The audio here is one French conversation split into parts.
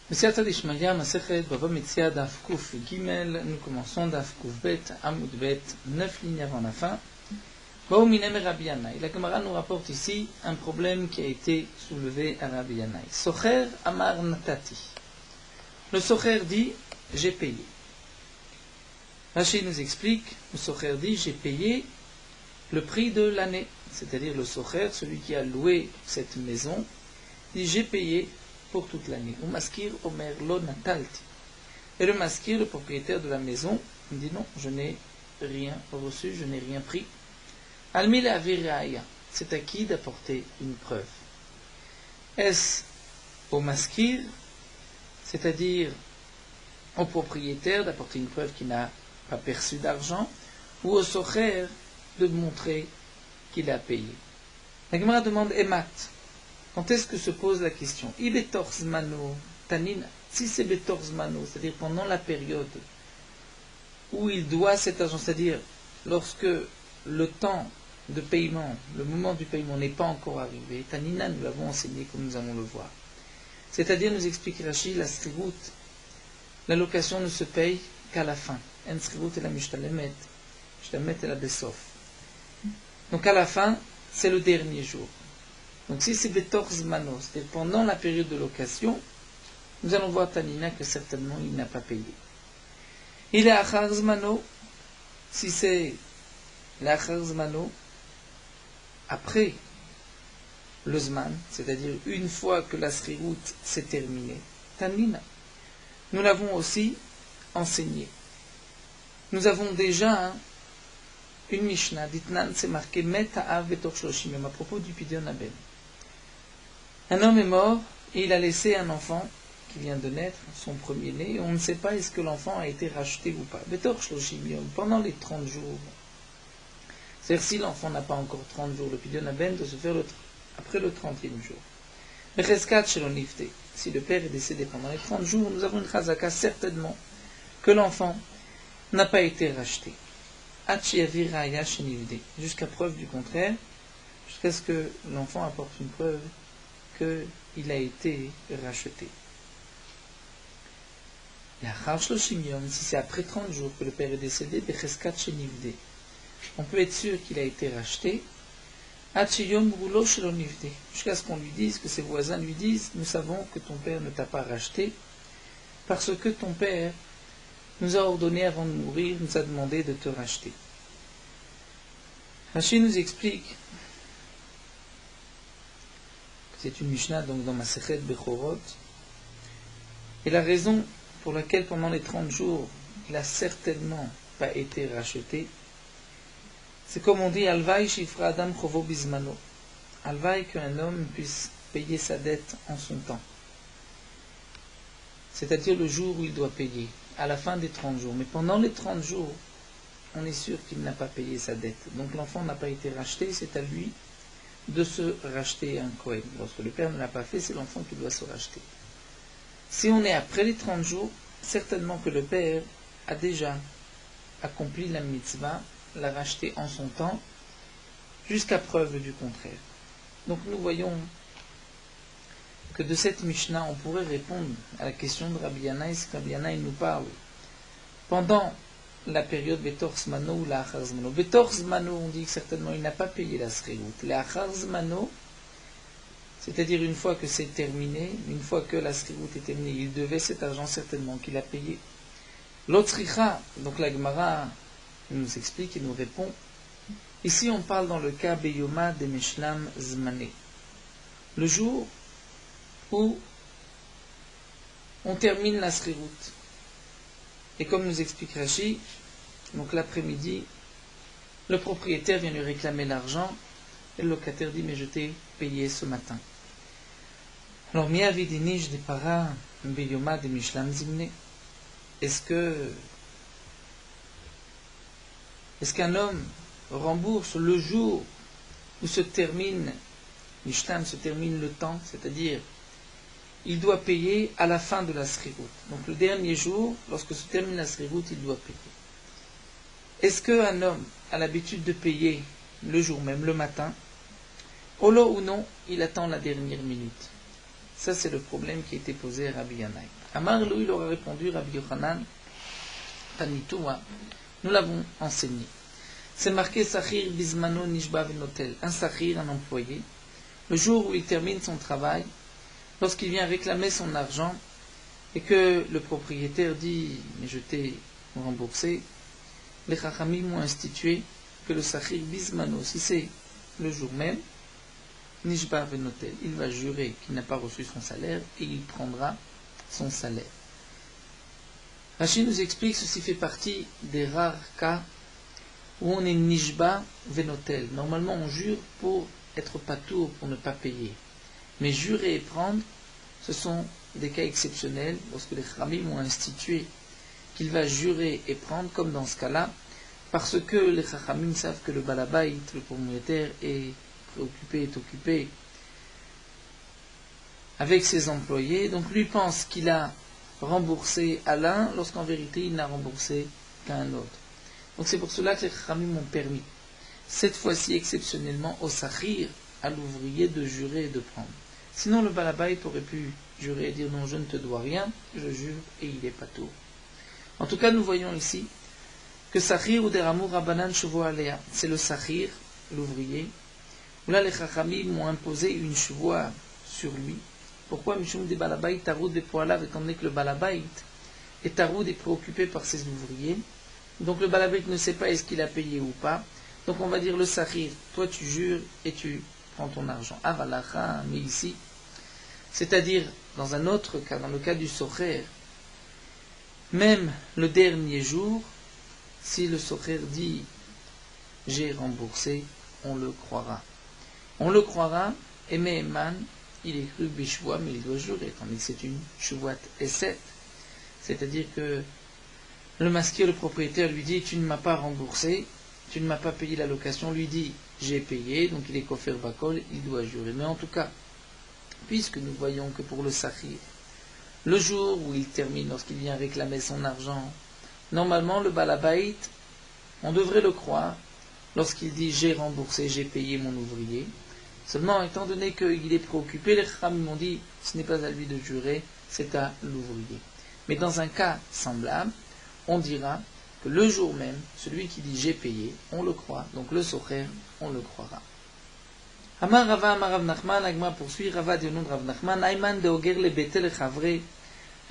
B'siyata d'Ishmalia, Masechet, Bava Metzia, Daf Kuf Gimel, nous commençons Daf Kuf Bet, Amud Bet, 9 lignes avant la fin. Baou Minem et Rabbi Yannai. La Gemara nous rapporte ici un problème qui a été soulevé à Rabbi Yannai. Socher Amar Natati. Le Socher dit, j'ai payé. Rashi nous explique, le Socher dit, j'ai payé le prix de l'année. C'est-à-dire le Socher, celui qui a loué cette maison, dit, j'ai payé pour toute l'année. Ou maskir omer lo natalti. Et le maskir, le propriétaire de la maison, il dit non, je n'ai rien reçu, je n'ai rien pris. Almil aviraya, c'est à qui d'apporter une preuve. Est-ce au maskir, c'est-à-dire au propriétaire d'apporter une preuve qu'il n'a pas perçu d'argent, ou au socher de montrer qu'il a payé. La Gemara demande Emat. Quand est-ce que se pose la question? Ibetorz-mano, tanina, si c'est betorz-mano, c'est-à-dire pendant la période où il doit cet argent, c'est-à-dire lorsque le temps de paiement, le moment du paiement n'est pas encore arrivé, tanina, nous l'avons enseigné comme nous allons le voir. C'est-à-dire, nous explique Rashi, la srigout, la location ne se paye qu'à la fin. En srigout et la mishtalemet et la besof. Donc à la fin, c'est le dernier jour. Donc si c'est betorz mano, c'est-à-dire pendant la période de location, nous allons voir Tanina que certainement il n'a pas payé. Il est achar zmano, si c'est l'achar zmano, après le zman, c'est-à-dire une fois que la srirout s'est terminée, Tanina. Nous l'avons aussi enseigné. Nous avons déjà une Mishnah, d'Itnan, c'est marqué Meta'av betor shloshim, à propos du Pidyon Aben. Un homme est mort et il a laissé un enfant qui vient de naître, son premier-né, et on ne sait pas est-ce que l'enfant a été racheté ou pas. Betor shloshim yom, pendant les 30 jours. C'est-à-dire si l'enfant n'a pas encore 30 jours, le Pidyon Aben doit se faire après le 30e jour. Mecheskat shelon nifte, si le père est décédé pendant les 30 jours, nous avons une chazaka certainement que l'enfant n'a pas été racheté. Jusqu'à preuve du contraire, jusqu'à ce que l'enfant apporte une preuve qu'il a été racheté. Si c'est après 30 jours que le père est décédé, on peut être sûr qu'il a été racheté, jusqu'à ce qu'on lui dise, que ses voisins lui disent, nous savons que ton père ne t'a pas racheté, parce que ton père nous a ordonné avant de mourir, nous a demandé de te racheter. Rashi nous explique que c'est une Mishnah donc dans Masechet Bechorot, et la raison pour laquelle pendant les 30 jours il n'a certainement pas été racheté, c'est comme on dit Alvaï Shifra Adam Chovo Bizmano, Alvaï qu'un homme puisse payer sa dette en son temps, c'est-à-dire le jour où il doit payer, à la fin des 30 jours. Mais pendant les 30 jours, on est sûr qu'il n'a pas payé sa dette. Donc l'enfant n'a pas été racheté, c'est à lui de se racheter un Kohen. Lorsque le père ne l'a pas fait, c'est l'enfant qui doit se racheter. Si on est après les 30 jours, certainement que le père a déjà accompli la mitzvah, l'a racheté en son temps, jusqu'à preuve du contraire. Donc nous voyons que de cette Mishnah, on pourrait répondre à la question de Rabbi Yannai, si Rabbi Yannai nous parle pendant la période Betorz Mano ou la Achar Zmano. Betorz Mano, on dit que certainement il n'a pas payé la srirout. La Achar Zmano, c'est-à-dire une fois que c'est terminé, une fois que la srirout est terminée, il devait cet argent certainement qu'il a payé. L'Otzricha, donc la Gemara nous explique et nous répond. Ici on parle dans le cas Beyoma de Meshlam Zmané. Le jour où on termine la srirout. Et comme nous explique Rashi, donc l'après-midi, le propriétaire vient lui réclamer l'argent, et le locataire dit, mais je t'ai payé ce matin. Alors, mi avidini je dépara beyoma de mishlam zimne. Est-ce qu'un homme rembourse le jour où se termine, mishlam se termine le temps, c'est-à-dire il doit payer à la fin de la srirout. Donc le dernier jour, lorsque se termine la srirout, il doit payer. Est-ce qu'un homme a l'habitude de payer le jour même, le matin, olo ou non, il attend la dernière minute? Ça, c'est le problème qui a été posé à Rabbi Yannai. Amar, lui, il aura répondu, Rabbi Yochanan, Tanitoua, nous l'avons enseigné. C'est marqué Sachir Bismano Nishba Venotel. Un Sachir, un employé, le jour où il termine son travail, lorsqu'il vient réclamer son argent, et que le propriétaire dit « mais je t'ai remboursé », les Chachamim ont institué que le Sachir Bismano, si c'est le jour même, Nishba Venotel, il va jurer qu'il n'a pas reçu son salaire et il prendra son salaire. Rachid nous explique que ceci fait partie des rares cas où on est Nishba Venotel. Normalement on jure pour être patour, pour ne pas payer. Mais jurer et prendre, ce sont des cas exceptionnels lorsque les Chachamim ont institué qu'il va jurer et prendre, comme dans ce cas-là, parce que les Chachamim savent que le balabait, le propriétaire, est occupé avec ses employés, donc lui pense qu'il a remboursé à l'un, lorsqu'en vérité il n'a remboursé qu'à un autre. Donc c'est pour cela que les Chachamim ont permis, cette fois-ci exceptionnellement, au Sachir, à l'ouvrier, de jurer et de prendre. Sinon le balabait aurait pu jurer et dire non, je ne te dois rien, je jure et il est patour. En tout cas, nous voyons ici que Sachir ou Deramour Rabbanan Shuvo Alea, c'est le Sachir, l'ouvrier, où là les Chachamim ont imposé une chevoie sur lui. Pourquoi Mishum de Balabait Taroud de Poalav, étant donné que le Balabait est Taroud et préoccupé par ses ouvriers. Donc le Balabait ne sait pas est-ce qu'il a payé ou pas. Donc on va dire le Sachir, toi tu jures et tu prends ton argent. Avalacha, mais ici, c'est-à-dire dans un autre cas, dans le cas du Socher, même le dernier jour, si le Socher dit j'ai remboursé, on le croira. On le croira, et Meheman, il est cru Bishwa, mais il doit jurer, tandis que c'est une Shuvat Eset. C'est-à-dire que le masqué, le propriétaire, lui dit tu ne m'as pas remboursé, tu ne m'as pas payé la location, lui dit j'ai payé, donc il est Kofer Bakol, il doit jurer. Mais en tout cas, puisque nous voyons que pour le Sachir, le jour où il termine, lorsqu'il vient réclamer son argent, normalement le Balabait, on devrait le croire, lorsqu'il dit j'ai remboursé, j'ai payé mon ouvrier. Seulement, étant donné qu'il est préoccupé, les Chachamim m'ont dit ce n'est pas à lui de jurer, c'est à l'ouvrier. Mais dans un cas semblable, on dira que le jour même, celui qui dit j'ai payé, on le croit, donc le Socher, on le croira. Amar Rava, Amar Rav Nachman, Agma poursuit, Rava du nom de Rav Nachman, Ayman de Oger le Betel Chavre,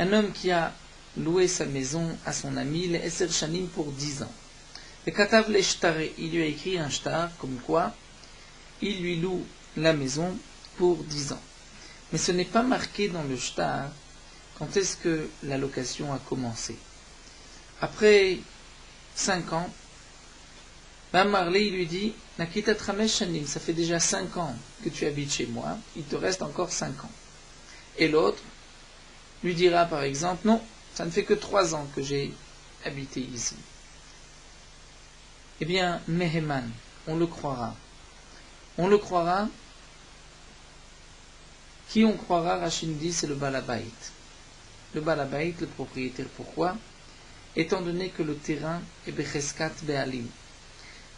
un homme qui a loué sa maison à son ami, le Eser Shanim pour 10 ans. Le Katav le Shtare, il lui a écrit un shtar, comme quoi il lui loue la maison pour 10 ans. Mais ce n'est pas marqué dans le shtar quand est-ce que la location a commencé. Après 5 ans, Marley il lui dit Nakita Tramesh Shanim, ça fait déjà 5 ans que tu habites chez moi, il te reste encore 5 ans. Et l'autre lui dira par exemple non, ça ne fait que 3 ans que j'ai habité ici. Eh bien, Meheman, on le croira. On le croira. Qui on croira, Rachid dit, c'est le Balabait. Le Balabait, le propriétaire. Pourquoi? Étant donné que le terrain est Becheskat Be'alim.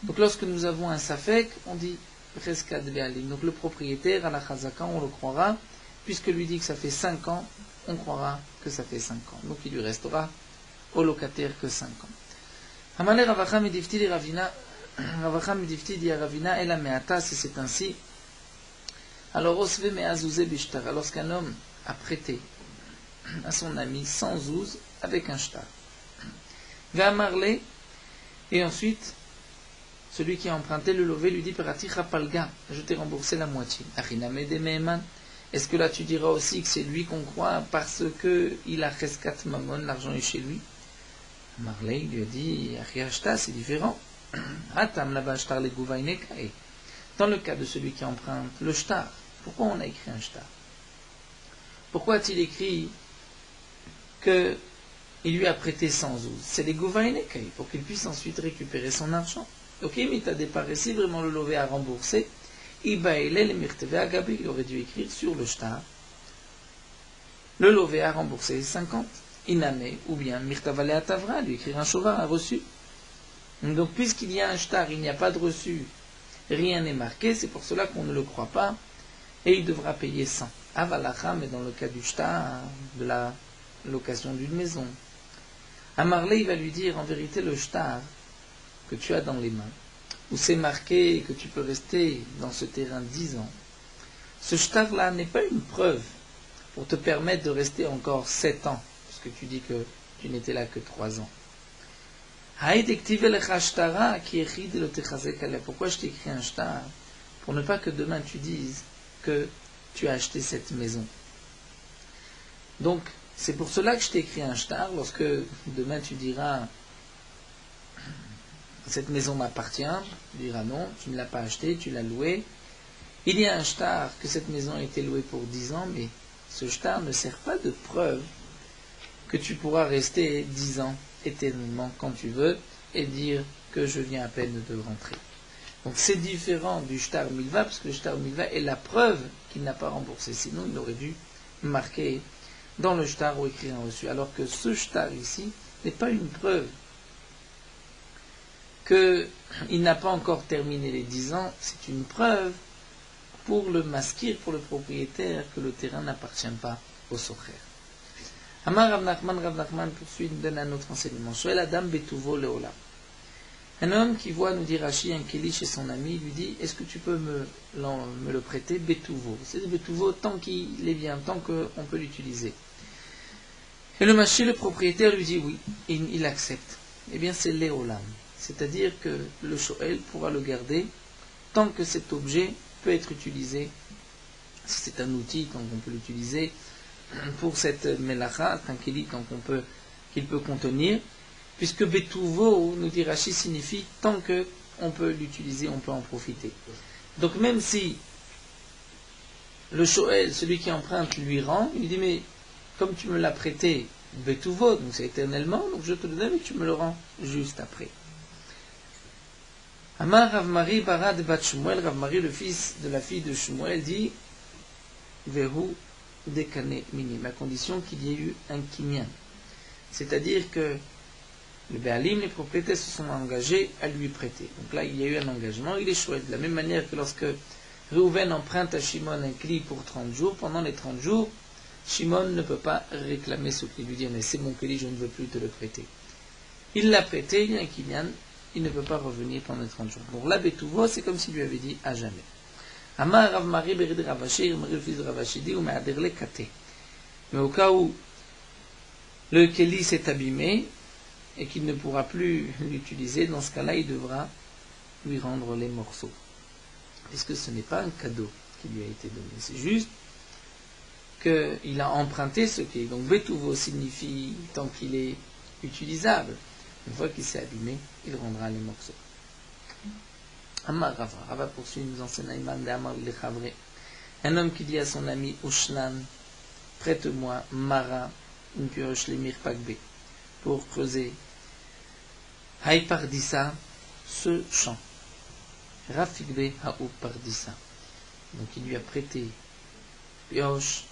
Donc lorsque nous avons un Safek, on dit Becheskat Be'alim. Donc le propriétaire, à la Chazaka, on le croira, puisque lui dit que ça fait 5 ans, on croira que ça fait 5 ans. Donc il lui restera au locataire que 5 ans. Amalé Ravacha Medifti di Ravina, Ravacha Medifti di Ravina, Ela Meata, si c'est ainsi. Alors, Osve Meazouze Bishtara, lorsqu'un homme a prêté à son ami 100 zouz avec un shtar. Va Marley, et ensuite, celui qui a emprunté le lové lui dit Perati Rapalga, je t'ai remboursé la moitié. Achiname de Meheman, est-ce que là tu diras aussi que c'est lui qu'on croit parce qu'il a Cheskat Mamon, l'argent est chez lui? Marley lui a dit Achiashta, c'est différent. Atam là-bas shtar le Gouvainekae. Dans le cas de celui qui emprunte le shtar, pourquoi on a écrit un shtar? Pourquoi a-t-il écrit qu'il lui a prêté 100 zouz? C'est les Gouvainekae, pour qu'il puisse ensuite récupérer son argent. Ok, mais il t'a déparé, si vraiment le lové a remboursé, il aurait dû écrire sur le shtar le lové a remboursé 50. Iname, ou bien Mirtavale Atavra, lui écrire un chovar, un reçu. Donc, puisqu'il y a un shtar, il n'y a pas de reçu, rien n'est marqué, c'est pour cela qu'on ne le croit pas, et il devra payer 100. Avalacha, mais dans le cas du shtar, de la location d'une maison. Amarle, il va lui dire, en vérité, le shtar que tu as dans les mains, où c'est marqué que tu peux rester dans ce terrain 10 ans, ce shtar-là n'est pas une preuve pour te permettre de rester encore 7 ans, puisque tu dis que tu n'étais là que 3 ans. Pourquoi je t'ai écrit un shtar? Pour ne pas que demain tu dises que tu as acheté cette maison. Donc, c'est pour cela que je t'ai écrit un shtar. Lorsque demain tu diras cette maison m'appartient, tu diras non, tu ne l'as pas achetée, tu l'as louée. Il y a un shtar que cette maison a été louée pour 10 ans, mais ce shtar ne sert pas de preuve que tu pourras rester 10 ans éternellement quand tu veux et dire que je viens à peine de rentrer. Donc c'est différent du shtar milva, parce que le shtar milva est la preuve qu'il n'a pas remboursé, sinon il aurait dû marquer dans le shtar ou écrire un reçu. Alors que ce shtar ici n'est pas une preuve qu'il n'a pas encore terminé les 10 ans, c'est une preuve pour le maskir, pour le propriétaire, que le terrain n'appartient pas au socher. Amar Rav Nachman poursuit, nous donne un autre enseignement. Shoel Adam betuvo leolam. Un homme qui voit, nous dit Rashi, un keli chez son ami, lui dit, est-ce que tu peux me le prêter betuvo? C'est betuvo tant qu'il est bien, tant qu'on peut l'utiliser. Et le machi, le propriétaire, lui dit oui, il accepte. Eh bien c'est leolam. C'est-à-dire que le shoel pourra le garder tant que cet objet peut être utilisé. Si c'est un outil, tant qu'on peut l'utiliser pour cette melacha, tant qu'il peut contenir, puisque betuvo, nous dit Rashi, signifie tant qu'on peut l'utiliser, on peut en profiter. Donc même si le shoel, celui qui emprunte, lui rend, il dit mais comme tu me l'as prêté betuvo, donc c'est éternellement, donc je te le donne et tu me le rends juste après. Amar Rav Mari Barad bat Shmuel, Rav Mari, le fils de la fille de Shmuel, dit Vehu dekane minim, à condition qu'il y ait eu un kinyan. C'est-à-dire que le Béalim, les propriétaires se sont engagés à lui prêter. Donc là, il y a eu un engagement, il est chouette. De la même manière que lorsque Reuven emprunte à Shimon un cli pour 30 jours, pendant les 30 jours, Shimon ne peut pas réclamer ce cli, lui dire mais c'est mon cli, je ne veux plus te le prêter. Il l'a prêté, il y a un kinyan, il ne peut pas revenir pendant les 30 jours. Donc là, Betouvo, c'est comme s'il lui avait dit à jamais. Amar Rav Mari Berid Ravashi, le fils de Ravashi dit, ou Me'aderle Kate. Mais au cas où le Keli s'est abîmé et qu'il ne pourra plus l'utiliser, dans ce cas-là, il devra lui rendre les morceaux. Puisque ce n'est pas un cadeau qui lui a été donné, c'est juste qu'il a emprunté ce Keli. Donc Betouvo signifie tant qu'il est utilisable. Une fois qu'il s'est abîmé, il rendra les morceaux. Amar Rava, Rava poursuit, nous enseigne un homme qui dit à son ami Ushnan, prête-moi Mara, une pioche lemir pakbe, pour creuser Haï Pardissa, ce champ. Rafikbe Haou Pardissa. Donc il lui a prêté pioche,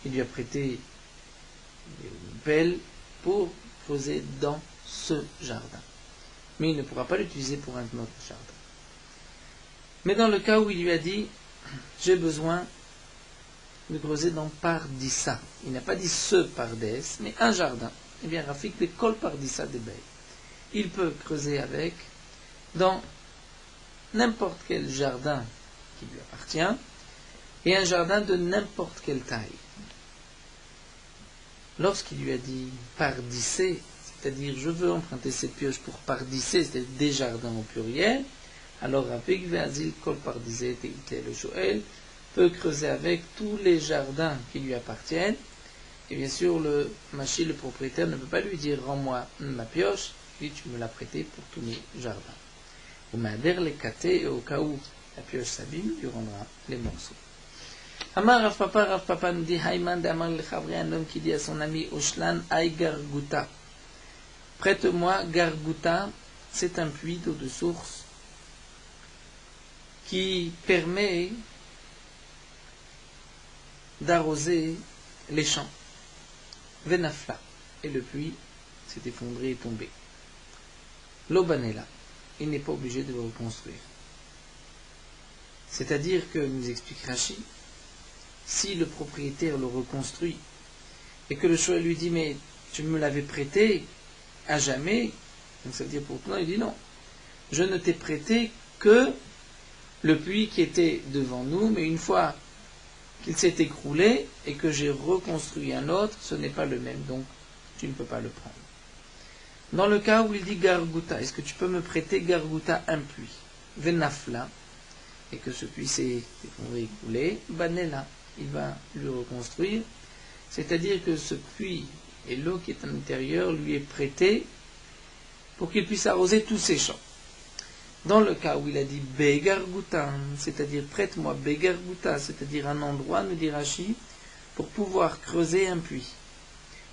il lui a prêté une pelle pour creuser dans ce jardin. Mais il ne pourra pas l'utiliser pour un autre jardin. Mais dans le cas où il lui a dit, j'ai besoin de creuser dans Pardissa, il n'a pas dit ce Pardès, mais un jardin. Eh bien, Rafik des Kol Pardissa des Bey. Il peut creuser avec dans n'importe quel jardin qui lui appartient et un jardin de n'importe quelle taille. Lorsqu'il lui a dit Pardisser, c'est-à-dire je veux emprunter cette pioche pour Pardisser, c'est-à-dire des jardins au pluriel, alors Rafik Veazil Kol Pardisser, le Shoel, peut creuser avec tous les jardins qui lui appartiennent. Et bien sûr, le machi, le propriétaire, ne peut pas lui dire rends-moi ma pioche, puis tu me l'as prêté pour tous mes jardins. Ou m'adère les katé, et au cas où la pioche s'abîme, tu rendras les morceaux. Amar Rav Papa nous dit Haïman d'Amar le Chavri, un homme qui dit à son ami Oshlan Aï Garguta, prête-moi Garguta, c'est un puits d'eau de source qui permet d'arroser les champs. Venafla, et le puits s'est effondré et tombé. L'Obanela, il n'est pas obligé de le reconstruire. C'est-à-dire que, nous explique Rashi, si le propriétaire le reconstruit et que le Shoel lui dit mais tu me l'avais prêté à jamais, donc ça veut dire pour toi, il dit non, je ne t'ai prêté que le puits qui était devant nous, mais une fois qu'il s'est écroulé et que j'ai reconstruit un autre, ce n'est pas le même, donc tu ne peux pas le prendre. Dans le cas où il dit Gargouta, est-ce que tu peux me prêter Gargouta un puits, Venafla, et que ce puits s'est écroulé, Banela, il va le reconstruire, c'est-à-dire que ce puits et l'eau qui est à l'intérieur lui est prêtée pour qu'il puisse arroser tous ses champs. Dans le cas où il a dit Begargouta, c'est-à-dire prête-moi Begargouta, c'est-à-dire un endroit, nous dit Rashi, pour pouvoir creuser un puits.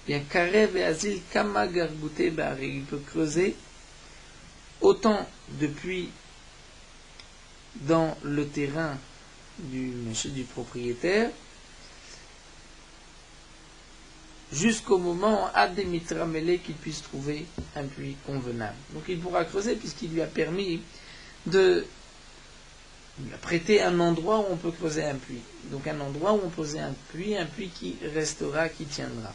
Bien, Karev et Azil Kama Gargouté Bari, il peut creuser autant de puits dans le terrain du propriétaire, jusqu'au moment Adémitramele qu'il puisse trouver un puits convenable. Donc il pourra creuser puisqu'il lui a permis de prêter un endroit où on peut creuser un puits. Donc un endroit où on pose un puits qui restera, qui tiendra.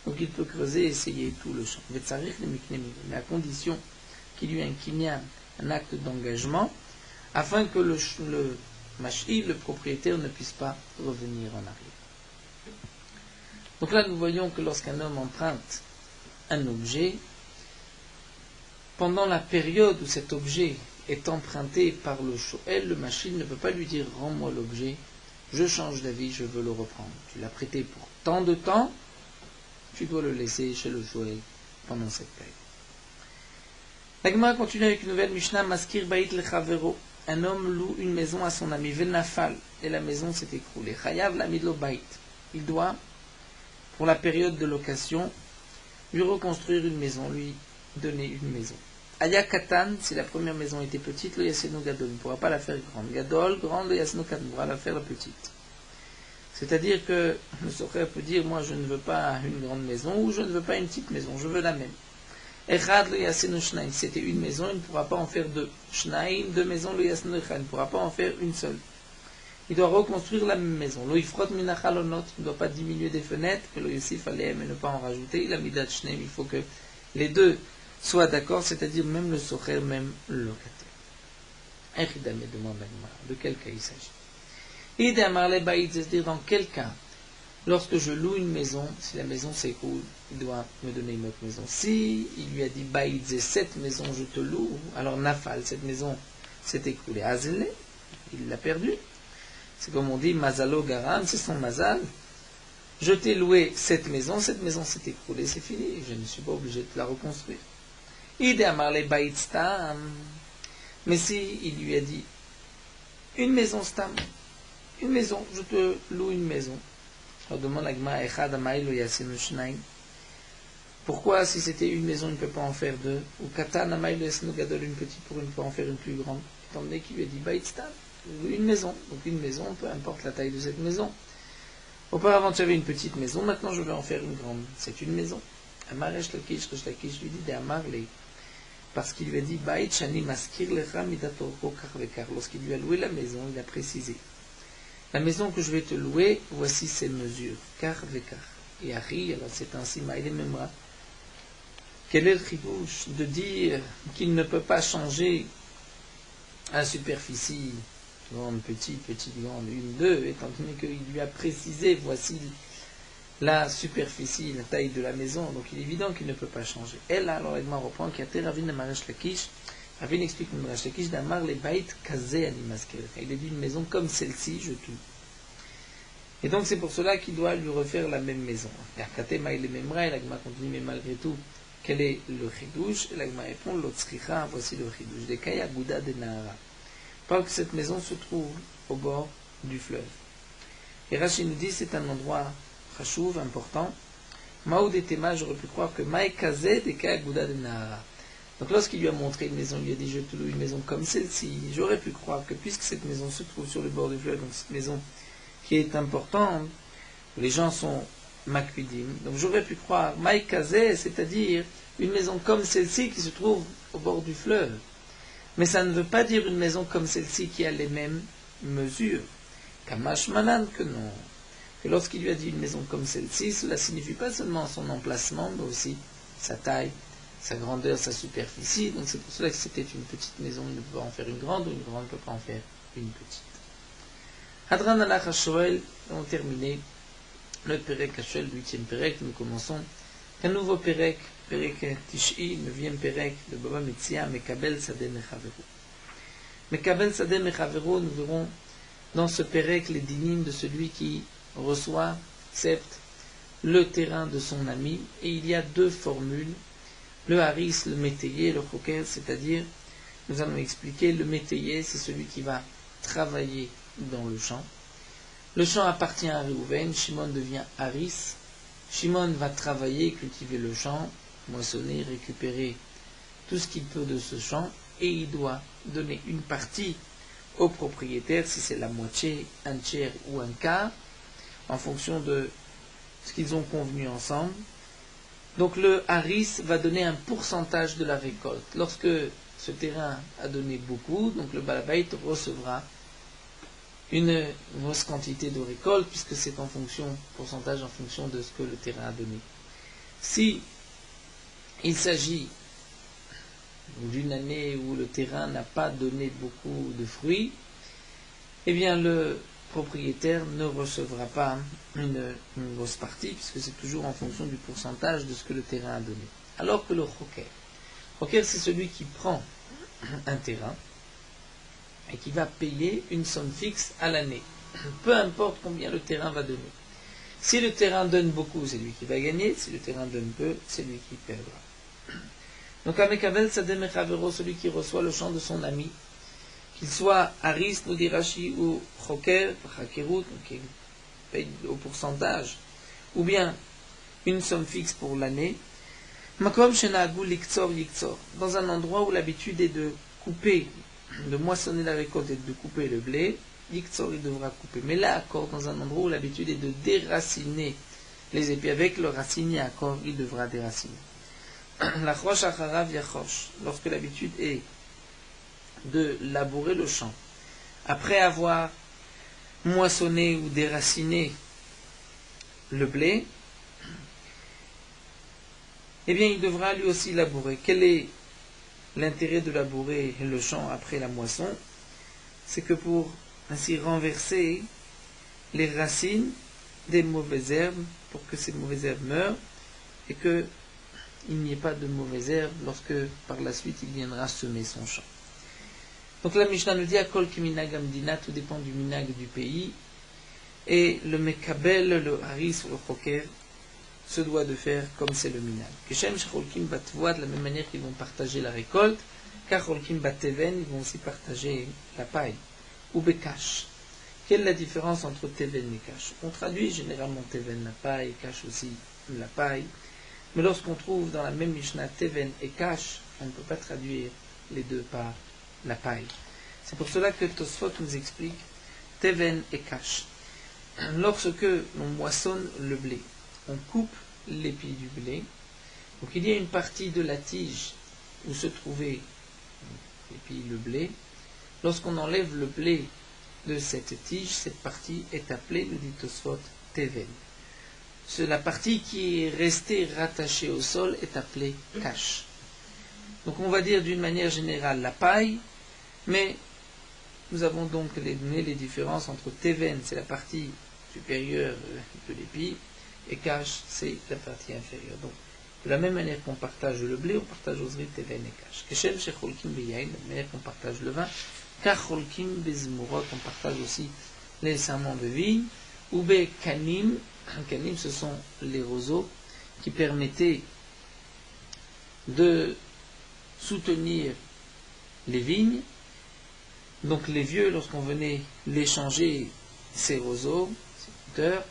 Donc il peut creuser et essayer tout le champ. Mais à condition qu'il lui ait un acte d'engagement, afin que le mash'i, le propriétaire, ne puisse pas revenir en arrière. Donc là, nous voyons que lorsqu'un homme emprunte un objet, pendant la période où cet objet est emprunté par le shoel, le machine ne peut pas lui dire « rends-moi l'objet, je change d'avis, je veux le reprendre ». Tu l'as prêté pour tant de temps, tu dois le laisser chez le shoel pendant cette période. La Gemara continue avec une nouvelle Mishnah, Maskir Bait Lechavero. Un homme loue une maison à son ami, Venafal, et la maison s'est écroulée. Chayav Lamidlo Bait. Il doit, pour la période de location, lui reconstruire une maison, lui donner une maison. Aya Katan, si la première maison était petite, le Yaseno Gadol ne pourra pas la faire grande. Gadol, grande, le Yaseno Katan pourra la faire la petite. C'est-à-dire que le Socher peut dire, moi je ne veux pas une grande maison, ou je ne veux pas une petite maison, je veux la même. Echad le Yaseno Shnaim, si c'était une maison, il ne pourra pas en faire deux. Shnaim, deux maisons, le Yaseno Echad, il ne pourra pas en faire une seule. Il doit reconstruire la même maison. Lo Yifrot Minachalonot, il ne doit pas diminuer des fenêtres, que le Yosif Aleem et ne pas en rajouter. Il a Midat Shnaim, il faut que les deux soient d'accord, c'est-à-dire même le Socher, même le locataire. Echidame demande à Gemara, de quel cas il s'agit. Idamar le Baïd, c'est-à-dire dans quel cas, lorsque je loue une maison, si la maison s'écroule, il doit me donner une autre maison. Si il lui a dit Baïd, cette maison je te loue, alors Nafal, cette maison s'est écroulée. Azele, il l'a perdue. C'est comme on dit, Mazalo Garam, c'est son Mazal. Je t'ai loué cette maison s'est écroulée, c'est fini, je ne suis pas obligé de la reconstruire. Idamar le Baïd Stam, mais si il lui a dit une maison Stam, une maison, je te loue une maison. On demande à Gemara, Echad Amaïlo Yasenu Shnaim. Pourquoi, si c'était une maison, il ne peut pas en faire deux? Ou Katan Amaïlo Yasenu Gadol, une petite pour une fois en faire une plus grande. Étant donné qu'il lui a dit Baïd Stam, une maison. Donc une maison, peu importe la taille de cette maison. Auparavant, tu avais une petite maison, maintenant je vais en faire une grande. C'est une maison. Amaresh Lakish, Resh Lakish lui dit d'Amarle. Parce qu'il lui a dit Baïd Shani Maskir Lecha Midatorko Karvekar. Lorsqu'il lui a loué la maison, il a précisé. La maison que je vais te louer, voici ses mesures. Kar vekar. Et Ari, alors c'est ainsi, Maïle Memra. Quel est le chidouche de dire qu'il ne peut pas changer la superficie, grande, petite, grande, une, deux, étant donné qu'il lui a précisé, voici la superficie, la taille de la maison, donc il est évident qu'il ne peut pas changer. Elle, alors, elle reprend, qui a été Ravin Amaresh Lakish. Ravin explique le Amaresh Lakish d'Amar les Baït Kazé Animasker. Il a dit une maison comme celle-ci, je te loue. Et donc c'est pour cela qu'il doit lui refaire la même maison. Yarkatema il est memra, et l'agma continue, mais malgré tout, quel est le chidouche? Et l'agma répond, l'otsricha, voici le chidouche. De Kaya Gouda de Nahara. Parce que cette maison se trouve au bord du fleuve. Et Rashi nous dit, c'est un endroit chachouv, important. Maoud et Tema, j'aurais pu croire que Maïkazé de Kaya Gouda de Nahara. Donc lorsqu'il lui a montré une maison, il lui a dit, je te loue une maison comme celle-ci. J'aurais pu croire que puisque cette maison se trouve sur le bord du fleuve, donc cette maison qui est importante, les gens sont makpidim. Donc j'aurais pu croire Maïkazé, c'est-à-dire une maison comme celle-ci qui se trouve au bord du fleuve. Mais ça ne veut pas dire une maison comme celle-ci qui a les mêmes mesures. Kamash Manan que non. que lorsqu'il lui a dit une maison comme celle-ci, cela signifie pas seulement son emplacement, mais aussi sa taille, sa grandeur, sa superficie. Donc c'est pour cela que c'était une petite maison, il ne peut pas en faire une grande, ou une grande ne peut pas en faire une petite. Hadran Alach HaShoel, on a terminé le Perek HaShoel, 8e Perek. Nous commençons un nouveau Perek, Perek Tish'i, 9e Perek de Baba Metzia, Mekabel Sadeh Mechaveru. Mekabel Sadeh Mechaveru, nous verrons dans ce Perek les dinim de celui qui reçoit, accepte le terrain de son ami. Et il y a deux formules, le haris, le métayer, le choker, c'est-à-dire, nous allons expliquer, le métayer, c'est celui qui va travailler dans le champ. Le champ appartient à Réhouven, Shimon devient haris. Shimon va travailler, cultiver le champ, moissonner, récupérer tout ce qu'il peut de ce champ, et il doit donner une partie au propriétaire, si c'est la moitié, un tiers ou un quart, en fonction de ce qu'ils ont convenu ensemble. Donc le haris va donner un pourcentage de la récolte. Lorsque ce terrain a donné beaucoup, donc le balabait recevra une grosse quantité de récolte, puisque c'est en fonction, pourcentage en fonction de ce que le terrain a donné. Si il s'agit d'une année où le terrain n'a pas donné beaucoup de fruits, eh bien le propriétaire ne recevra pas une grosse partie, puisque c'est toujours en fonction du pourcentage de ce que le terrain a donné. Alors que le choker, c'est celui qui prend un terrain et qui va payer une somme fixe à l'année, peu importe combien le terrain va donner. Si le terrain donne beaucoup, c'est lui qui va gagner. Si le terrain donne peu, c'est lui qui perdra. Donc, Amekabel Sadeh Mechavero, celui qui reçoit le champ de son ami, qu'il soit Haris, Nodirashi ou Choker, Chakerut, donc il paye au pourcentage, ou bien une somme fixe pour l'année, Makom Shenagu Liktsor Yiktsor, dans un endroit où l'habitude est de couper, de moissonner la récolte et de couper le blé, Yiktsor il devra couper. Mais là, accord, dans un endroit où l'habitude est de déraciner les épis, avec le racinier, accord, il devra déraciner. La Chosh Acharav Yachosh, lorsque l'habitude est de labourer le champ, après avoir moissonné ou déraciné le blé, eh bien il devra lui aussi labourer. Quel est l'intérêt de labourer le champ après la moisson? C'est que pour ainsi renverser les racines des mauvaises herbes, pour que ces mauvaises herbes meurent, et qu'il n'y ait pas de mauvaises herbes lorsque par la suite il viendra semer son champ. Donc la Mishnah nous dit Akol ki minag amdina, tout dépend du minag du pays, et le mekabel, le haris ou le choker se doit de faire comme c'est le minag. Keshem shecholkim batvoa, de la même manière qu'ils vont partager la récolte, car cholkim bateven, ils vont aussi partager la paille. Ou bekash. Quelle est la différence entre teven et kash? On traduit généralement teven la paille, kash aussi la paille, mais lorsqu'on trouve dans la même Mishnah teven et kash, on ne peut pas traduire les deux par la paille. C'est pour cela que Tosfot nous explique teven et kash. Lorsque l'on moissonne le blé, on coupe l'épi du blé. Donc il y a une partie de la tige où se trouvait l'épi, le blé. Lorsqu'on enlève le blé de cette tige, cette partie est appelée, nous dit Tosfot, teven. La partie qui est restée rattachée au sol est appelée kash. Donc on va dire d'une manière générale la paille, mais nous avons donc les différences entre teven, c'est la partie supérieure de l'épi, et kash, c'est la partie inférieure. Donc, de la même manière qu'on partage le blé, on partage aussi teven et kash. Keshem shecholkim beyain, de la manière qu'on partage le vin, kach cholkim bezmurot, on partage aussi les serments de vigne, ou be kanim, kanim ce sont les roseaux qui permettaient de soutenir les vignes. Donc les vieux, lorsqu'on venait l'échanger, ces roseaux, ces couteurs,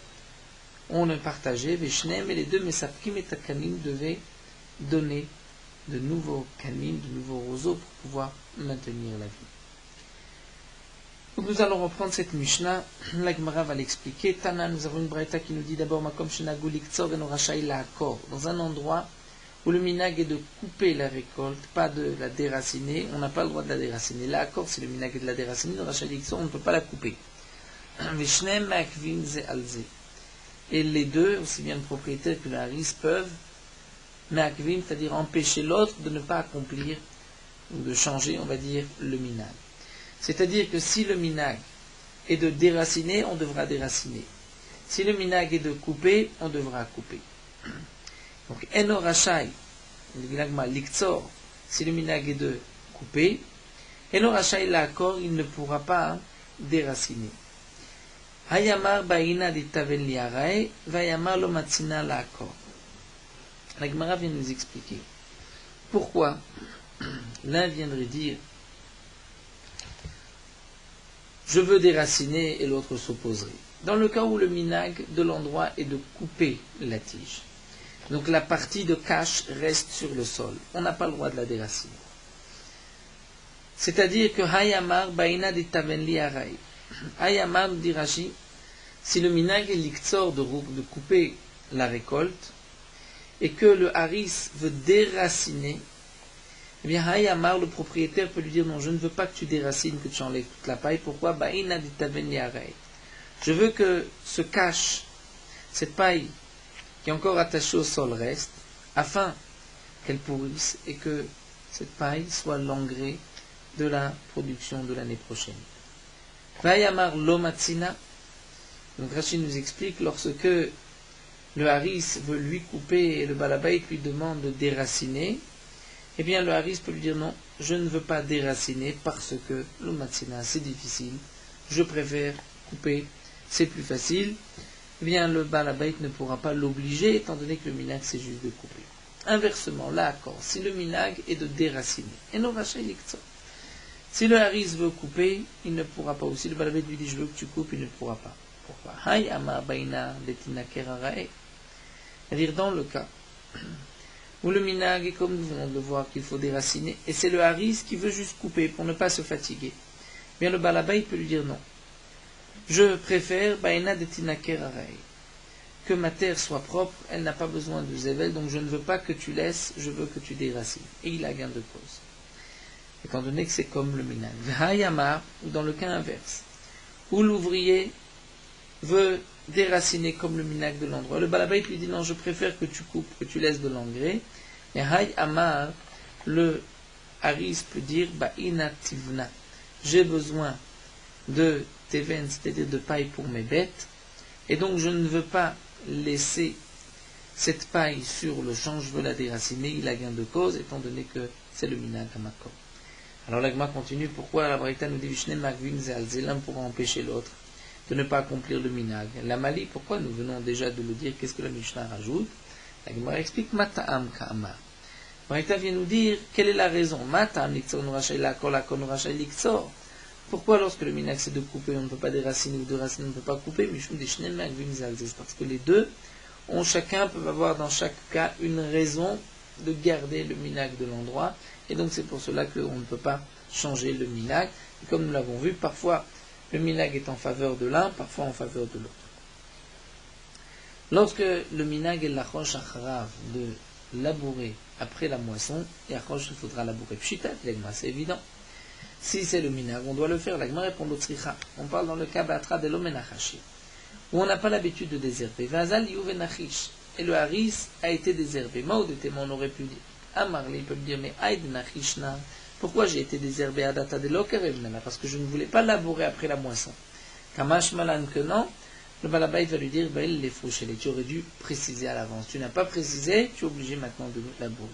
on le partageait, Veshnem, et les deux Mesapkim et Takanim devaient donner de nouveaux kanim, de nouveaux roseaux pour pouvoir maintenir la vie. Donc nous allons reprendre cette Mishnah, la Gemara va l'expliquer. Tana, nous avons une braïta qui nous dit d'abord Makom Shenagu Liktsor et Norachai Laakor, dans un endroit où le minag est de couper la récolte, pas de la déraciner. On n'a pas le droit de la déraciner. Laakor, c'est le minag de la déraciner, Norachai Liktsor, on ne peut pas la couper. Veshnem Ma'akvim Ze Alze. Et les deux, aussi bien le propriétaire que le haris, peuvent me'akvim, c'est-à-dire empêcher l'autre de ne pas accomplir ou de changer, on va dire, le minag. C'est-à-dire que si le minag est de déraciner, on devra déraciner. Si le minag est de couper, on devra couper. Donc, eno rachai, l'iktsor, si le minag est de couper, eno rachai l'accord, il ne pourra pas déraciner. Hayamar baina ditaven liarae, vayamar lo matzina l'accord. La Gemara vient nous expliquer pourquoi l'un viendrait dire je veux déraciner et l'autre s'opposerait. Dans le cas où le minag de l'endroit est de couper la tige, donc la partie de cache reste sur le sol, on n'a pas le droit de la déraciner. C'est-à-dire que Hayamar baina ditaven liarae. Hayamar, dit Rashi, si le minag est l'iktsor de couper la récolte, et que le haris veut déraciner, eh bien, Hayamar, le propriétaire, peut lui dire non, je ne veux pas que tu déracines, que tu enlèves toute la paille. Pourquoi? Je veux que ce cache, cette paille qui est encore attachée au sol reste, afin qu'elle pourrisse et que cette paille soit l'engrais de la production de l'année prochaine. Hayamar lomatsina. Donc Rashi nous explique lorsque le haris veut lui couper et le balabait lui demande de déraciner, eh bien le haris peut lui dire non, je ne veux pas déraciner parce que le matsina c'est difficile, je préfère couper, c'est plus facile. Eh bien le balabait ne pourra pas l'obliger étant donné que le minag c'est juste de couper. Inversement, là encore, si le minag est de déraciner, et non si le haris veut couper, il ne pourra pas. Ou si le balabait lui dit je veux que tu coupes, il ne pourra pas. Pourquoi? C'est-à-dire dans le cas où le minag est comme nous venons de le voir qu'il faut déraciner, et c'est le haris qui veut juste couper pour ne pas se fatiguer, bien le balabait peut lui dire non. Je préfère que ma terre soit propre, elle n'a pas besoin de zével, donc je ne veux pas que tu laisses, je veux que tu déracines. Et il a gain de cause. Étant donné que c'est comme le minag. Ou dans le cas inverse, où l'ouvrier veut déraciner comme le minag de l'endroit. Le balabait lui dit non, je préfère que tu coupes, que tu laisses de l'engrais. Et hay amar, le haris peut dire inativna. J'ai besoin de teven, c'est-à-dire de paille pour mes bêtes, et donc je ne veux pas laisser cette paille sur le champ, je veux la déraciner, il a gain de cause, étant donné que c'est le minag à Makor. Alors l'agma continue, pourquoi la Braïta nous dit Vishne Magvin Zalze, l'un pour empêcher l'autre de ne pas accomplir le minag. La Mali, pourquoi nous venons déjà de le dire, qu'est-ce que la Mishnah rajoute? La Gemara explique Mata'am Ka'amar. Braïta vient nous dire quelle est la raison. Mata'am Liktsor Nurachai Lakol Lakol Nurachai Liktsor. Pourquoi lorsque le minag c'est de couper, on ne peut pas déraciner, ou de raciner, on ne peut pas couper, Mishum Dishne Magvin Zalze, parce que les deux ont chacun peut avoir dans chaque cas une raison de garder le minag de l'endroit, et donc c'est pour cela qu'on ne peut pas changer le minag. Et comme nous l'avons vu, parfois le minag est en faveur de l'un, parfois en faveur de l'autre. Lorsque le minag est l'achosh acharav, de labourer après la moisson, et achosh il faudra labourer pshitat, l'egma c'est évident. Si c'est le minag, on doit le faire. L'egma répond l'otzricha. On parle dans le cas batra de l'omenachashi, où on n'a pas l'habitude de désherber. Vazal yuvenachish, et le haris a été désherbé. Maudetema, on aurait pu dire. Amarli, il peut me dire, mais aïd nachishna. Pourquoi j'ai été désherbé à data de l'okerevnana? Parce que je ne voulais pas labourer après la moisson. Kamash malan que non, le balabait va lui dire, il les fouchés, tu aurais dû préciser à l'avance. Tu n'as pas précisé, tu es obligé maintenant de labourer.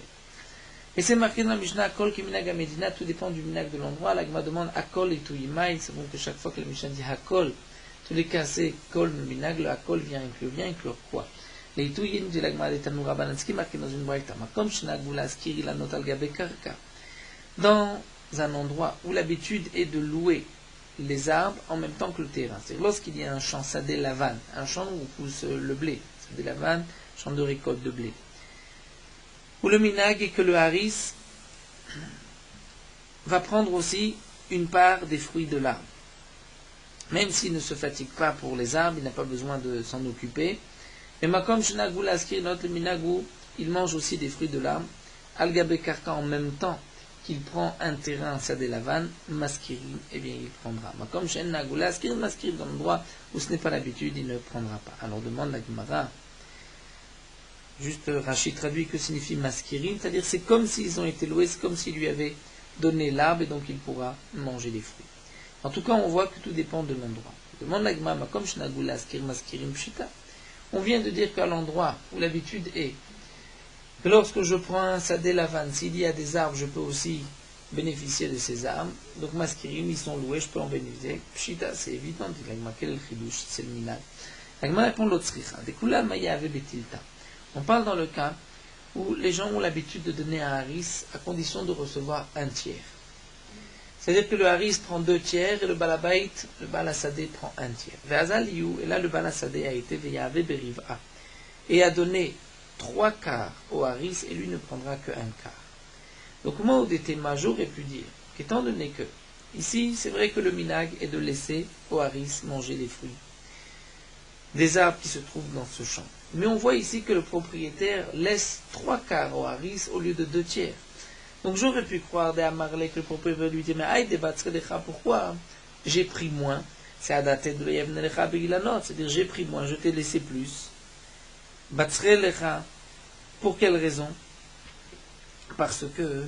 Et c'est marqué dans la Mishnah, Akol ki minag Medina, tout dépend du minag de l'endroit. L'agma demande Akol et Tuyimaï, c'est bon que chaque fois que la Mishnah dit Akol, tous les cas c'est Kol minag, le Akol vient inclure quoi? Les Tuyin dit l'agma de Tanura Balanski, marqué dans une braïta, Makom Shnagula Skiri la note al gabe karka. Dans un endroit où l'habitude est de louer les arbres en même temps que le terrain. C'est-à-dire lorsqu'il y a un champ sadé lavane, un champ où pousse le blé, sadé lavane, champ de récolte de blé, où le minag est que le haris va prendre aussi une part des fruits de l'arbre. Même s'il ne se fatigue pas pour les arbres, il n'a pas besoin de s'en occuper. Mais makom shenagul askir note le minag où il mange aussi des fruits de l'arbre, al gabe karka en même temps qu'il prend un terrain à Sadelavan, Maskirim, eh bien il prendra. Mais comme Shen Nagoula, Maskirim, dans l'endroit où ce n'est pas l'habitude, il ne prendra pas. Alors demande la Gemara. Juste Rachid traduit que signifie Maskirim, c'est-à-dire c'est comme s'ils ont été loués, c'est comme s'il lui avait donné l'arbre et donc il pourra manger les fruits. En tout cas, on voit que tout dépend de l'endroit. Demande la Gemara, comme Shen Nagoula, Maskirim, Pshita. On vient de dire qu'à l'endroit où l'habitude est que lorsque je prends un Sadelavan, s'il y a des arbres, je peux aussi bénéficier de ces arbres. Donc, Maskirim, ils sont loués, je peux en bénéficier. Pshita, c'est évident, dit l'agma, quel est le chidouche, c'est le minag. L'agma répond l'autre sricha. Dekula maya ave betilta. On parle dans le cas où les gens ont l'habitude de donner un haris à condition de recevoir un tiers. C'est-à-dire que le haris prend 2 tiers et le balabait, le balasadé prend 1 tiers. Ve'azal yu, et là le balasadé a été ve'yave beriva et a donné 3 quarts au haris et lui ne prendra que 1 quart. Donc moi, au détéma, j'aurais pu dire qu'étant donné que, ici, c'est vrai que le minag est de laisser au haris manger les fruits des arbres qui se trouvent dans ce champ. Mais on voit ici que le propriétaire laisse 3 quarts au haris au lieu de 2 tiers. Donc j'aurais pu croire des Amarlé que le propriétaire lui dit, mais aïe, pourquoi j'ai pris moins? C'est à dater de l'Yevnelecha Begilanot, c'est-à-dire j'ai pris moins, je t'ai laissé plus. Batsrelecha, pour quelle raison? Parce que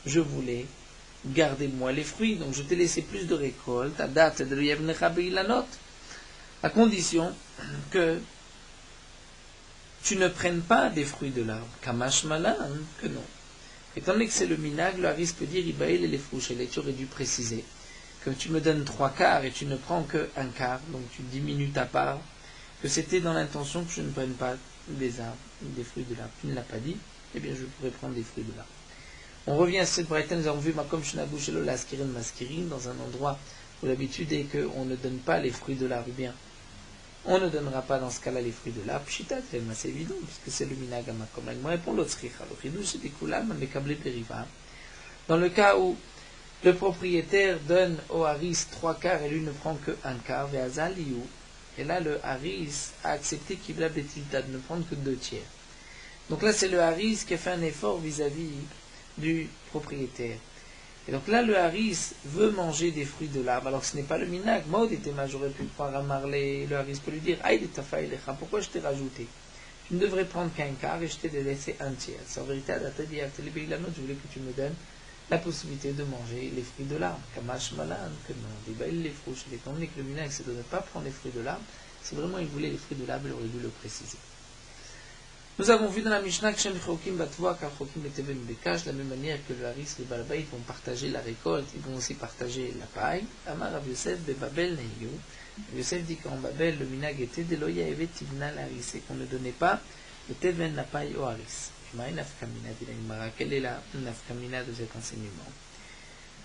je voulais garder moi les fruits, donc je t'ai laissé plus de récolte, à date de l'Yevnelecha Begilanot, à condition que tu ne prennes pas des fruits de l'arbre. Kamash malan, que non. Étant donné que c'est le minag, le haris peut dire Ibaïl et les frouches. Et tu aurais dû préciser que tu me donnes 3 quarts et tu ne prends que 1 quart, donc tu diminues ta part, que c'était dans l'intention que je ne prenne pas des arbres, des fruits de l'arbre. Tu ne l'as pas dit, eh bien je pourrais prendre des fruits de l'arbre. On revient à cette braïta, nous avons vu Makom Shnabu Shelo Laskirin Maskirin, dans un endroit où l'habitude est qu'on ne donne pas les fruits de l'arbre, eh bien on ne donnera pas dans ce cas-là les fruits de l'arbre. Pshita, c'est évident, puisque c'est le minag Makom. Moi, répond l'autre sricha. Le chidouche, c'est des koulam, mais câblé périva. Dans le cas où le propriétaire donne au haris 3 quarts et lui ne prend que 1 quart, et là le haris a accepté qu'il a betilta de ne prendre que 2 tiers. Donc là c'est le haris qui a fait un effort vis-à-vis du propriétaire. Et donc là le haris veut manger des fruits de l'arbre, alors que ce n'est pas le minag. Maud était ma, j'aurais pu croire à Marley, le haris peut lui dire, aïe pourquoi je t'ai rajouté? Tu ne devrais prendre qu'un quart et je t'ai laissé 1 tiers. C'est en vérité, à la tête je voulais que tu me donnes la possibilité de manger les fruits de l'arbre. Kamash malan, que non. Des bails les frouches. Étant donné que le minag c'est de ne pas prendre les fruits de l'arbre, si vraiment il voulait les fruits de l'arbre, il aurait dû le préciser. Nous avons vu dans la Mishnah que Shem Chokim Batvoa, car Chokim Beteven Bekash, de la même manière que le haris, les balabait vont partager la récolte, ils vont aussi partager la paille. Amar Rav Yosef Bebabel Neyu. Yosef dit qu'en Babel, le minag était de Loya Evet Tivna l'haris, et qu'on ne donnait pas le Teven la paille au haris. Quelle est la nafkamina de cet enseignement?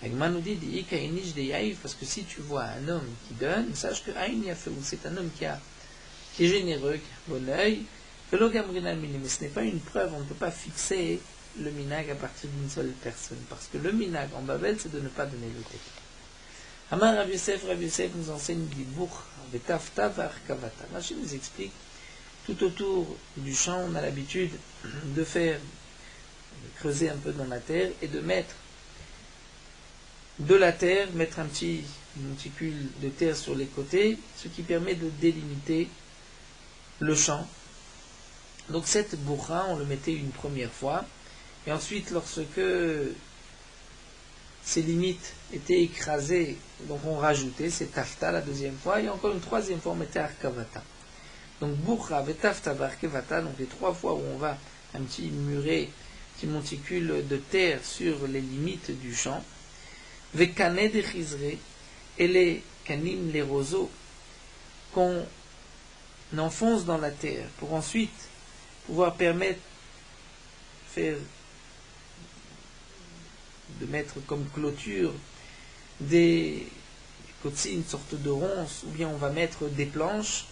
Agma nous dit parce que si tu vois un homme qui donne, sache que c'est un homme qui est généreux, qui a bon œil, mais ce n'est pas une preuve, on ne peut pas fixer le minag à partir d'une seule personne, parce que le minag en Babel c'est de ne pas donner le texte. Amar Rav Yosef nous enseigne du bourg, vetafta varkavata. Rachid nous explique. Tout autour du champ, on a l'habitude de creuser un peu dans la terre et de mettre de la terre, mettre un petit monticule de terre sur les côtés, ce qui permet de délimiter le champ. Donc cette bourra, on le mettait une première fois, et ensuite lorsque ces limites étaient écrasées, donc on rajoutait cette tafta la deuxième fois, et encore une troisième fois on mettait arkavata. Donc, Bourra, Vetafta, Barkevata, donc les 3 fois où on va un petit muret, petit monticule de terre sur les limites du champ. Vekane de Chizre, et les canim, les roseaux, qu'on enfonce dans la terre pour ensuite pouvoir permettre de mettre comme clôture des kotsi, une sorte de ronces, ou bien on va mettre des planches.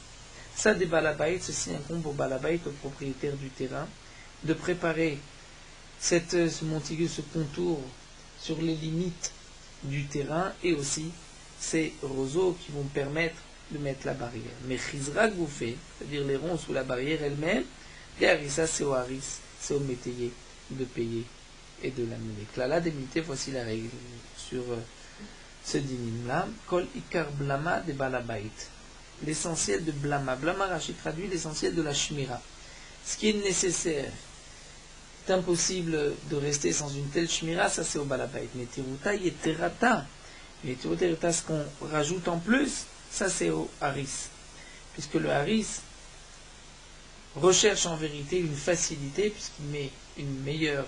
Ça, des balabait, ceci incombe au balabait, au propriétaire du terrain, de préparer ce monticule, ce contour sur les limites du terrain et aussi ces roseaux qui vont permettre de mettre la barrière. Mais chizra gouffé, c'est-à-dire les ronces ou la barrière elle-même, les harissa c'est au haris, c'est au métayer de payer et de l'annuler. Klala démité, voici la règle sur ce dinim-là. Kol ikar blama de balabait. L'essentiel de blama. Blama, Rashi traduit l'essentiel de la shmira. Ce qui est nécessaire. C'est impossible de rester sans une telle shmira, ça c'est au balabait. Mais tiruta yeterata. Mais tiruta yeterata, ce qu'on rajoute en plus, ça c'est au haris. Puisque le haris recherche en vérité une facilité, puisqu'il met une meilleure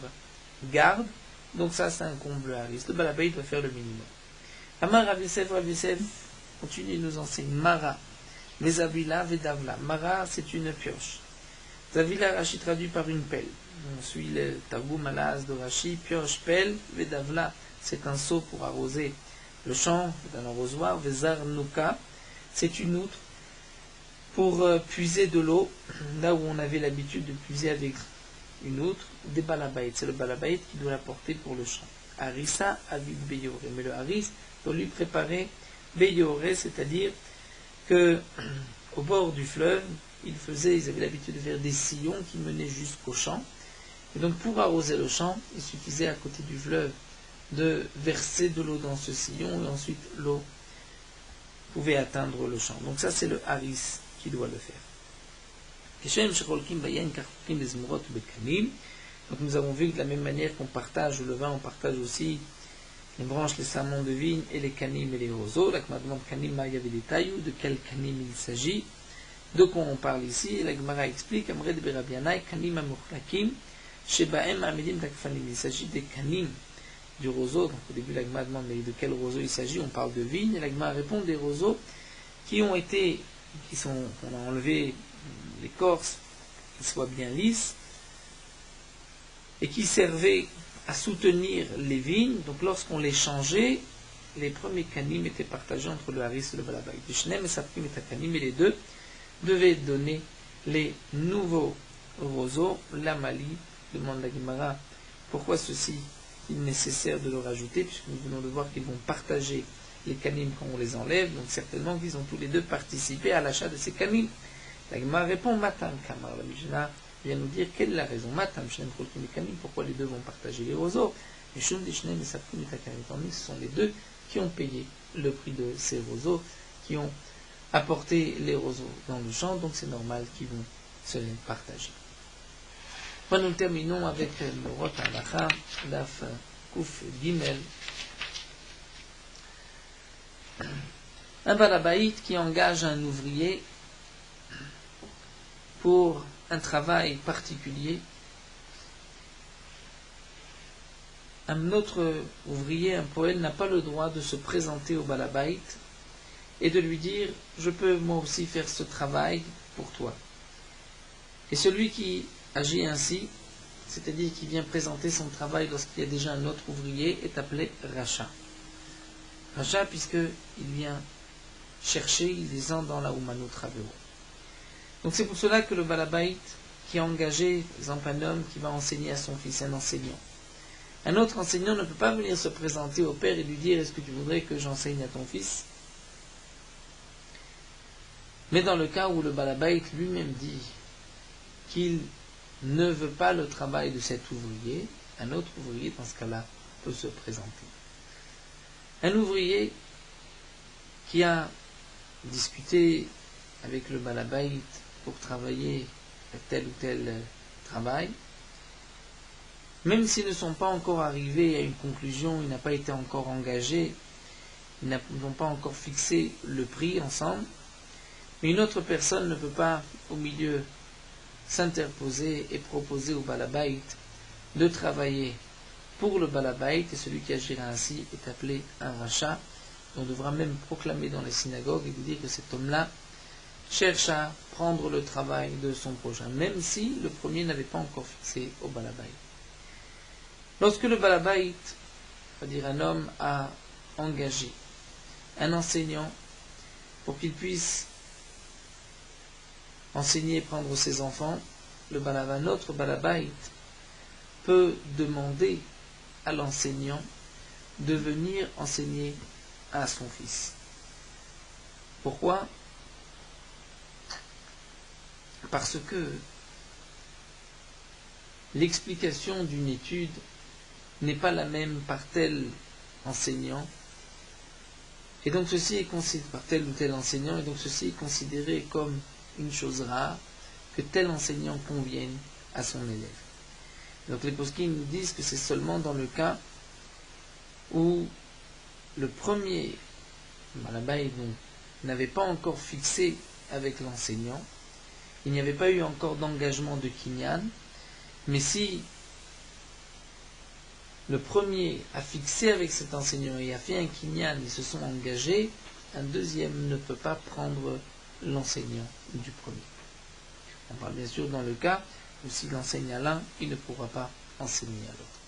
garde. Donc ça c'est un comble haris. Le balabait doit faire le minimum. Amar Rav Yosef continue de nous enseigner. Mara, les avila, vedavla. Mara, c'est une pioche. Zavila, Rashi traduit par une pelle. On suit le Targum Malaz de Rashi, pioche, pelle, vedavla, c'est un seau pour arroser le champ, d'un arrosoir. Vezar Nuka, c'est une outre pour puiser de l'eau, là où on avait l'habitude de puiser avec une outre, des balabait. C'est le balabait qui doit la porter pour le champ. Harissa avid beyore. Mais le haris doit lui préparer beyore, c'est-à-dire que au bord du fleuve, ils avaient l'habitude de faire des sillons qui menaient jusqu'au champ. Et donc pour arroser le champ, il suffisait à côté du fleuve de verser de l'eau dans ce sillon et ensuite l'eau pouvait atteindre le champ. Donc ça c'est le haris qui doit le faire. Donc nous avons vu que de la même manière qu'on partage le vin, on partage aussi les branches, les samons de vigne et les canim et les roseaux. La Gemara demande canim, il y avait des tailloux, de quel canim il s'agit, de quoi on parle ici. Et la Gemara explique, Amre de Berabianai, canim amurlakim, shebaem amedim takfanim. Il s'agit des canim du roseau. Donc au début la Gemara demande mais de quel roseau il s'agit, on parle de vigne. Et la Gemara répond des roseaux qui ont été, on a enlevé l'écorce, qu'ils soient bien lisses, et qui servaient à soutenir les vignes. Donc lorsqu'on les changeait, les premiers canim étaient partagés entre le haris et le balabait. Du shnem et saprim et takanim, et les deux devaient donner les nouveaux roseaux. La Mali demande la Gemara pourquoi ceci est nécessaire de le rajouter, puisque nous venons de voir qu'ils vont partager les canim quand on les enlève, donc certainement qu'ils ont tous les deux participé à l'achat de ces canim. La Gemara répond Matam Kamar. La Mishnah vient nous dire quelle est la raison. Matam Shnem Cholkim et Kanim, pourquoi les deux vont partager les roseaux. Et Shum de Shnem et Saprim et Takanim, ce sont les deux qui ont payé le prix de ces roseaux, qui ont apporté les roseaux dans le champ, donc c'est normal qu'ils vont se les partager. Enfin, nous terminons avec le Rot Halacha, Daf Kuf Gimel. Un balabait qui engage un ouvrier pour un travail particulier. Un autre ouvrier, un poël, n'a pas le droit de se présenter au balabait et de lui dire « je peux moi aussi faire ce travail pour toi ». Et celui qui agit ainsi, c'est-à-dire qui vient présenter son travail lorsqu'il y a déjà un autre ouvrier, est appelé Racha. Racha puisqu'il vient chercher, il descend dans la Oumanou Travero. Donc c'est pour cela que le balabait qui a engagé, par exemple un homme qui va enseigner à son fils, un enseignant. Un autre enseignant ne peut pas venir se présenter au père et lui dire « est-ce que tu voudrais que j'enseigne à ton fils ?» Mais dans le cas où le balabait lui-même dit qu'il ne veut pas le travail de cet ouvrier, un autre ouvrier dans ce cas-là peut se présenter. Un ouvrier qui a discuté avec le balabait pour travailler tel ou tel travail, même s'ils ne sont pas encore arrivés à une conclusion, il n'a pas été encore engagé, ils n'ont pas encore fixé le prix ensemble, mais une autre personne ne peut pas au milieu s'interposer et proposer au balabait de travailler pour le balabait, et celui qui agira ainsi est appelé un rachat. On devra même proclamer dans les synagogues et vous dire que cet homme-là cherche à prendre le travail de son prochain, même si le premier n'avait pas encore fixé au balabait. Lorsque le balabait, c'est-à-dire un homme, a engagé un enseignant pour qu'il puisse enseigner et prendre ses enfants, notre balabait peut demander à l'enseignant de venir enseigner à son fils. Pourquoi ? Parce que l'explication d'une étude n'est pas la même par tel enseignant, et donc ceci est considéré par tel ou tel enseignant, et donc ceci est considéré comme une chose rare, que tel enseignant convienne à son élève. Donc les poskim nous disent que c'est seulement dans le cas où le premier Malabaï n'avait pas encore fixé avec l'enseignant, il n'y avait pas eu encore d'engagement de Kinyan, mais si le premier a fixé avec cet enseignant et a fait un Kinyan, ils se sont engagés, un deuxième ne peut pas prendre l'enseignant du premier. On parle bien sûr dans le cas où s'il enseigne à l'un, il ne pourra pas enseigner à l'autre.